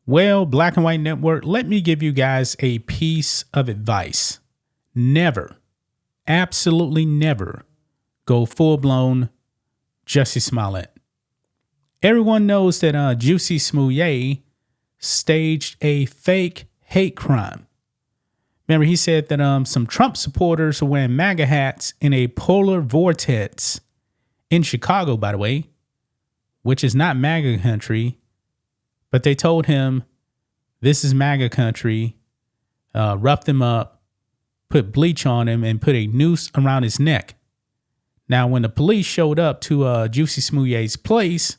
Well, Black and White Network, let me give you guys a piece of advice. Never, absolutely never go full-blown Jussie Smollett. Everyone knows that Jussie Smollett staged a fake hate crime. Remember, he said that some Trump supporters are wearing MAGA hats in a polar vortex in Chicago, by the way, which is not MAGA country, but they told him this is MAGA country, roughed him up, put bleach on him, and put a noose around his neck. Now, when the police showed up to Jussie Smollett's place,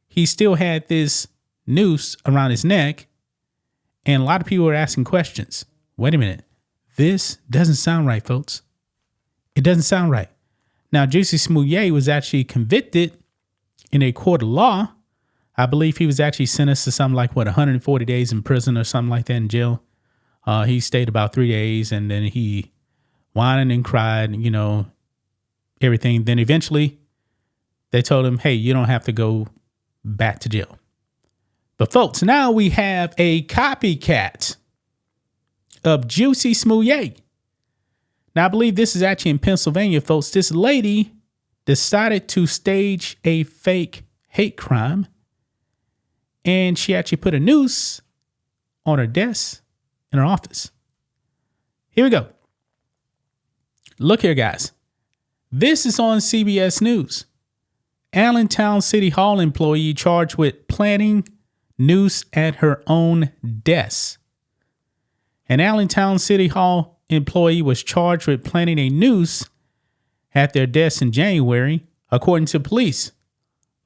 he still had this noose around his neck, and a lot of people were asking questions. Wait a minute. This doesn't sound right, folks. It doesn't sound right. Now, Jussie Smollett was actually convicted in a court of law. I believe he was actually sentenced to something like, 140 days in prison or something like that in jail. He stayed about 3 days, and then he whined and cried, everything. Then eventually they told him, hey, you don't have to go back to jail. But folks, now we have a copycat of Jussie Smollett. Now, I believe this is actually in Pennsylvania, folks. This lady decided to stage a fake hate crime, and she actually put a noose on her desk in her office. Here we go. Look here, guys. This is on CBS News. Allentown City Hall employee charged with planting noose at her own desk. An Allentown City Hall employee was charged with planting a noose at their desk in January, according to police.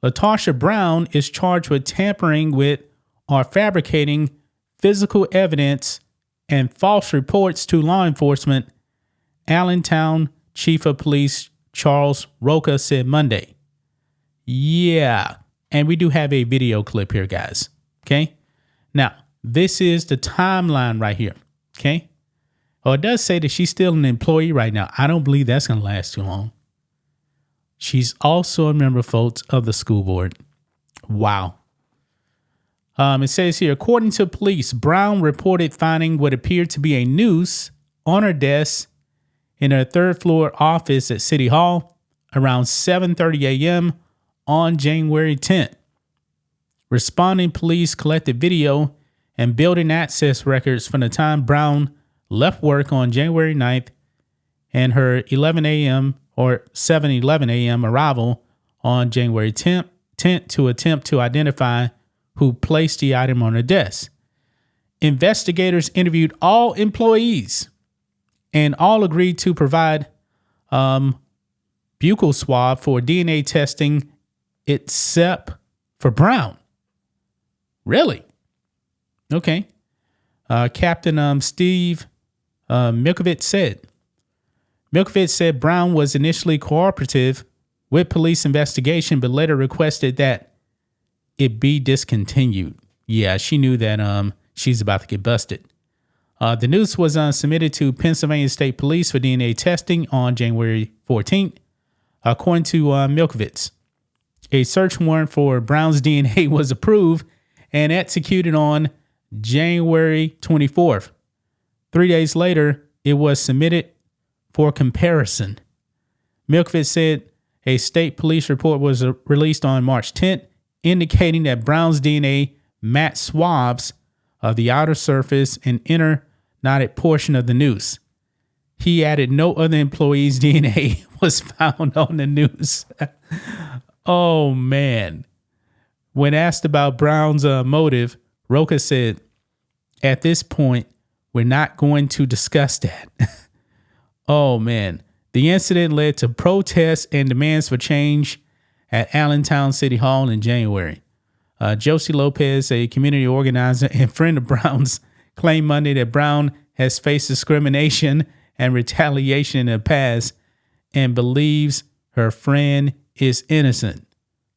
LaTosha Brown is charged with tampering with or fabricating physical evidence and false reports to law enforcement, Allentown Chief of Police Charles Roca said Monday. Yeah, and we do have a video clip here, guys. Okay? Now, this is the timeline right here. Okay? Oh, it does say that she's still an employee right now. I don't believe that's going to last too long. She's also a member, folks, of the school board. Wow. It says here, according to police, Brown reported finding what appeared to be a noose on her desk in her third floor office at City Hall around 7:30 a.m. on January 10th. Responding police collected video and building access records from the time Brown left work on January 9th and her 11 a.m. or 7:11 a.m. arrival on January 10th to attempt to identify who placed the item on her desk. Investigators interviewed all employees and all agreed to provide buccal swab for DNA testing except for Brown. Really? Okay. Captain Steve Milkovich said Brown was initially cooperative with police investigation, but later requested that it be discontinued. Yeah, she knew that she's about to get busted. The noose was submitted to Pennsylvania State Police for DNA testing on January 14th. According to Milkovich, a search warrant for Brown's DNA was approved and executed on January 24th. 3 days later, it was submitted for comparison. Milkovich said a state police report was released on March 10th, indicating that Brown's DNA matched swabs of the outer surface and inner knotted portion of the noose. He added no other employee's DNA was found on the noose. Oh, man. When asked about Brown's motive, Roca said, at this point, we're not going to discuss that. Oh, man. The incident led to protests and demands for change at Allentown City Hall in January. Josie Lopez, a community organizer and friend of Brown's, claimed Monday that Brown has faced discrimination and retaliation in the past and believes her friend is innocent.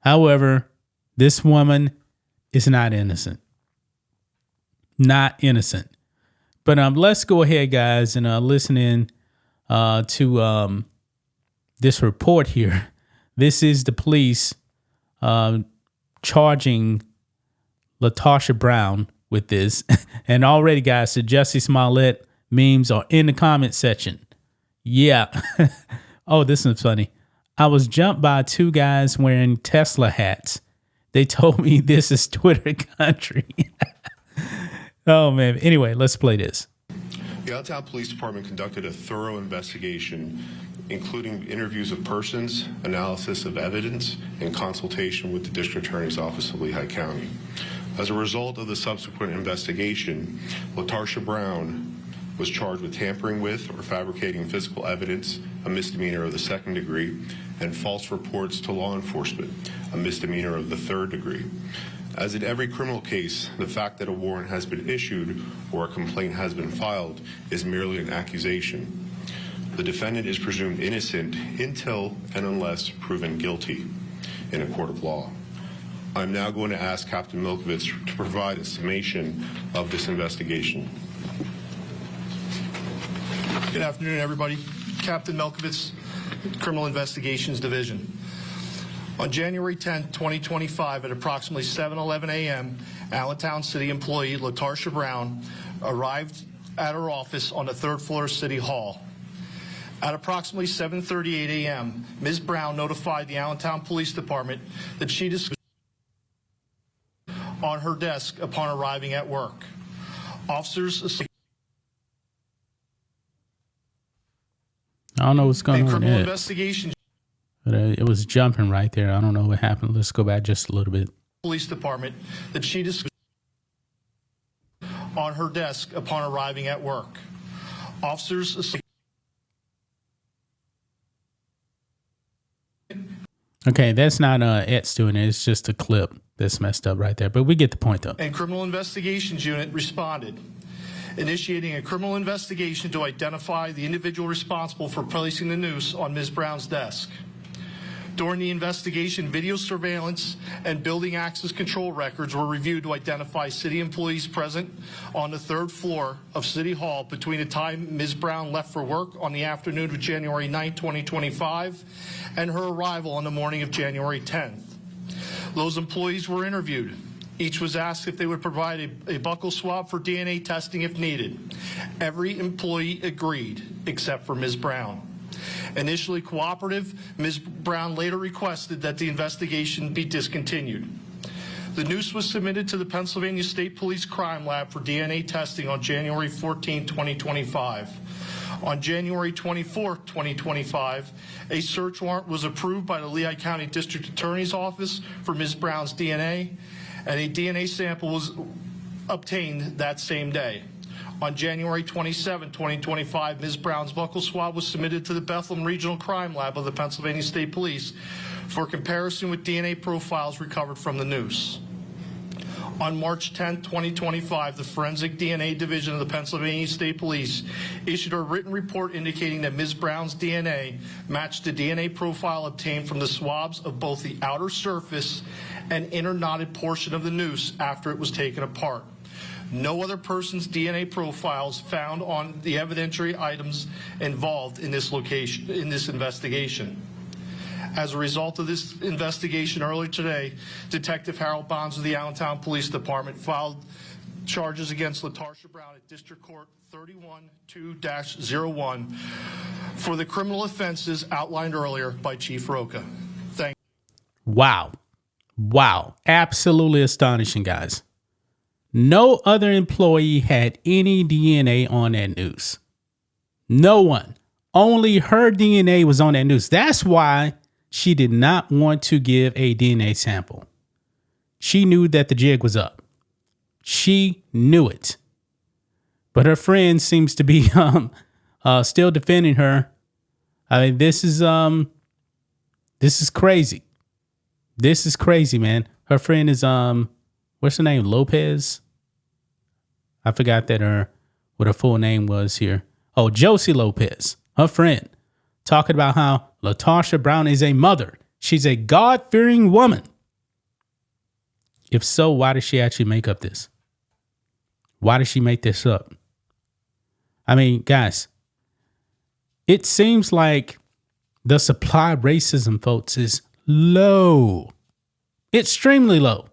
However, this woman is not innocent. Not innocent. But let's go ahead, guys, and listen in to this report here. This is the police charging LaTosha Brown with this. And already, guys, the Jussie Smollett memes are in the comment section. Yeah. Oh, this is funny. I was jumped by two guys wearing Tesla hats. They told me this is Twitter country. Oh, man. Anyway, let's play this. The Allentown Police Department conducted a thorough investigation, including interviews of persons, analysis of evidence, and consultation with the District Attorney's Office of Lehigh County. As a result of the subsequent investigation, LaTarsha Brown was charged with tampering with or fabricating physical evidence, a misdemeanor of the 2nd degree, and false reports to law enforcement, a misdemeanor of the 3rd degree. As in every criminal case, the fact that a warrant has been issued or a complaint has been filed is merely an accusation. The defendant is presumed innocent until and unless proven guilty in a court of law. I'm now going to ask Captain Milkovich to provide a summation of this investigation. Good afternoon, everybody. Captain Milkovich, Criminal Investigations Division. On January 10, 2025, at approximately 7:11 a.m., Allentown City employee LaTarsha Brown arrived at her office on the 3rd floor of City Hall. At approximately 7:38 a.m., Ms. Brown notified the Allentown Police Department that she discovered on her desk upon arriving at work. Officers. I don't know what's going on. Criminal investigation. But it was jumping right there. I don't know what happened. Let's go back just a little bit. Police Department that she discovered on her desk upon arriving at work. Officers. Okay, that's not Et's doing it. It's just a clip that's messed up right there. But we get the point, though. And Criminal Investigations Unit responded, initiating a criminal investigation to identify the individual responsible for placing the noose on Ms. Brown's desk. During the investigation, video surveillance and building access control records were reviewed to identify city employees present on the 3rd floor of City Hall between the time Ms. Brown left for work on the afternoon of January 9, 2025, and her arrival on the morning of January 10th. Those employees were interviewed. Each was asked if they would provide a buccal swab for DNA testing if needed. Every employee agreed, except for Ms. Brown. Initially cooperative, Ms. Brown later requested that the investigation be discontinued. The noose was submitted to the Pennsylvania State Police Crime Lab for DNA testing on January 14, 2025. On January 24, 2025, a search warrant was approved by the Lehigh County District Attorney's Office for Ms. Brown's DNA, and a DNA sample was obtained that same day. On January 27, 2025, Ms. Brown's buccal swab was submitted to the Bethlehem Regional Crime Lab of the Pennsylvania State Police for comparison with DNA profiles recovered from the noose. On March 10, 2025, the Forensic DNA Division of the Pennsylvania State Police issued a written report indicating that Ms. Brown's DNA matched the DNA profile obtained from the swabs of both the outer surface and inner knotted portion of the noose after it was taken apart. No other person's DNA profiles found on the evidentiary items involved in this investigation. As a result of this investigation earlier today, Detective Harold Bonds of the Allentown Police Department filed charges against LaTarsha Brown at District Court 31-2-01 for the criminal offenses outlined earlier by Chief Roca. Thank you. Wow. Wow. Absolutely astonishing, guys. No other employee had any DNA on that noose. No one. Only her DNA was on that noose. That's why she did not want to give a DNA sample. She knew that the jig was up. She knew it. But her friend seems to be still defending her. I mean, this is crazy. This is crazy, man. Her friend is what's her name? Lopez. I forgot that what her full name was here. Oh, Jussie Lopez, her friend, talking about how LaTarsha Brown is a mother. She's a God-fearing woman. If so, why did she actually make up this? Why did she make this up? I mean, guys, it seems like the supply of racism, folks, is low. Extremely low.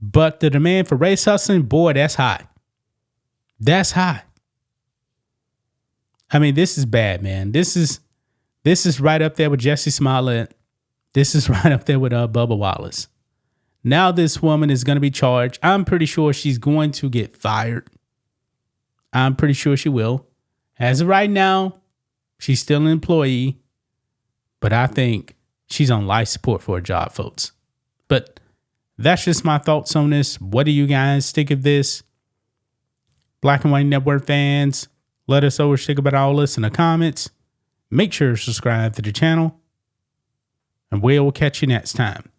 But the demand for race hustling, boy, that's high. That's high. I mean, this is bad, man. This is right up there with Jussie Smollett. This is right up there with Bubba Wallace. Now this woman is going to be charged. I'm pretty sure she's going to get fired. I'm pretty sure she will. As of right now, she's still an employee. But I think she's on life support for a job, folks. But that's just my thoughts on this. What do you guys think of this? Black and White Network fans, let us know what you think about all this in the comments. Make sure to subscribe to the channel. And we'll catch you next time.